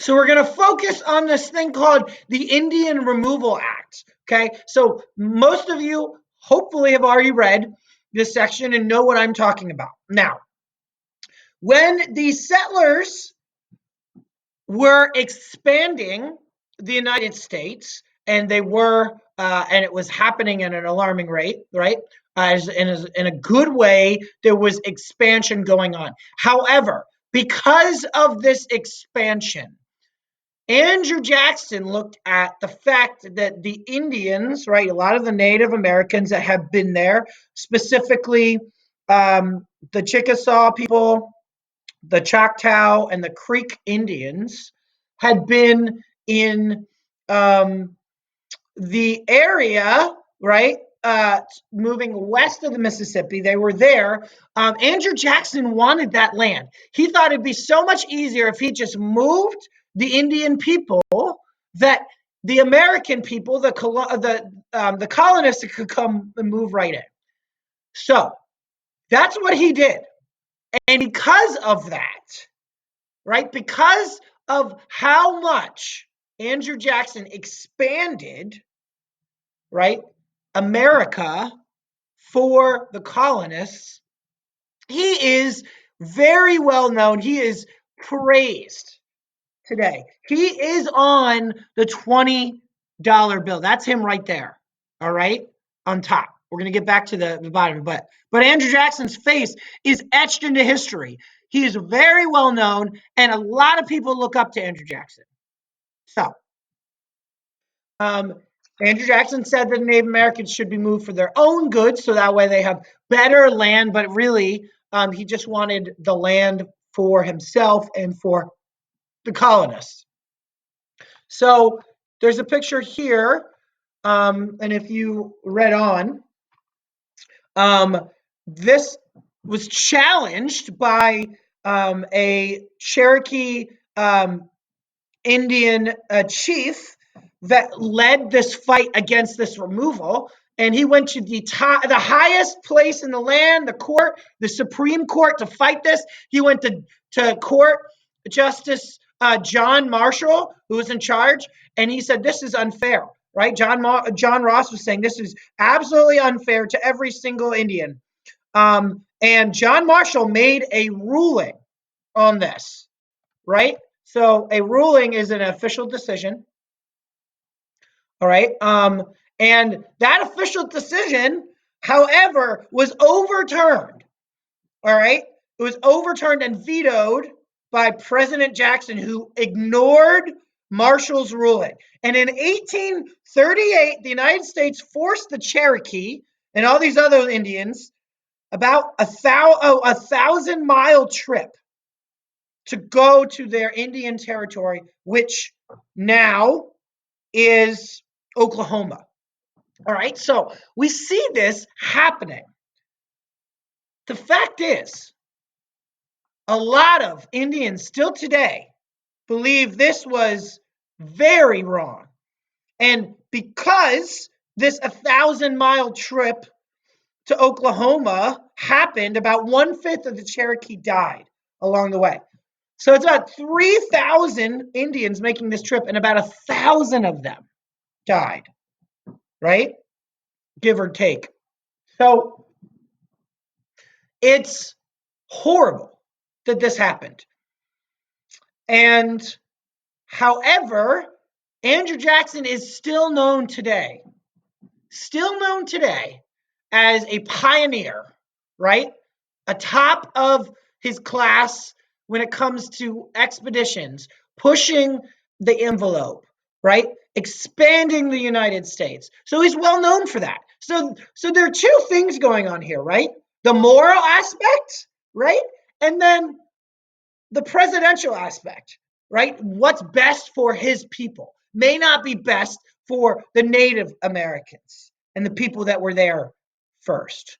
So we're going to focus on this thing called the Indian Removal Act. Okay, so most of you hopefully have already read this section and know what I'm talking about. Now, when the settlers were expanding the United States, and they were, and it was happening at an alarming rate, right? In a good way, there was expansion going on. However, because of this expansion, Andrew Jackson looked at the fact that the Indians, right, a lot of the Native Americans that have been there, specifically the Chickasaw people, the Choctaw, and the Creek Indians, had been in the area, right? Moving west of the Mississippi, they were there. Andrew Jackson wanted that land. He thought it'd be so much easier if he just moved the Indian people, that the American people, the colonists, could come and move right in. So that's what he did. And because of that, right, because of how much Andrew Jackson expanded, right, America for the colonists, he is very well known. He is praised today. He is on the $20 bill. That's him right there. All right, on top. We're going to get back to the bottom, but Andrew Jackson's face is etched into history. He is very well known, and a lot of people look up to Andrew Jackson. So, Andrew Jackson said that Native Americans should be moved for their own good, so that way they have better land. But really, he just wanted the land for himself and for the colonists. So there's a picture here, and if you read on, this was challenged by a Cherokee Indian chief that led this fight against this removal. And he went to the highest place in the land, the court, the Supreme Court, to fight this. He went to court, Justice John Marshall, who was in charge, and he said, this is unfair, right? John Ross was saying this is absolutely unfair to every single Indian. And John Marshall made a ruling on this, right? So a ruling is an official decision. All right. And that official decision, however, was overturned. All right. It was overturned and vetoed by President Jackson, who ignored Marshall's ruling. And in 1838, the United States forced the Cherokee and all these other Indians about a 1,000-mile trip to go to their Indian territory, which now is Oklahoma. All right, so we see this happening. The fact is, a lot of Indians still today believe this was very wrong. And because this 1,000-mile trip to Oklahoma happened, about 1/5 of the Cherokee died along the way. So it's about 3,000 Indians making this trip, and about 1,000 of them died, right? Give or take. So it's horrible that this happened. And however, Andrew Jackson is still known today as a pioneer, right? Atop of his class when it comes to expeditions, pushing the envelope, right? Expanding the United States. So he's well known for that. So there are two things going on here, right? The moral aspect, right? And then the presidential aspect, right? What's best for his people may not be best for the Native Americans and the people that were there first.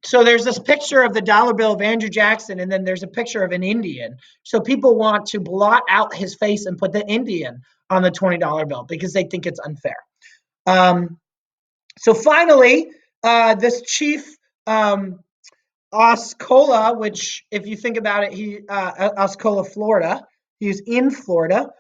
So there's this picture of the dollar bill of Andrew Jackson, and then there's a picture of an Indian. So people want to blot out his face and put the Indian on the $20 bill because they think it's unfair. So finally, this chief Osceola, which if you think about it, Osceola, Florida, he's in Florida.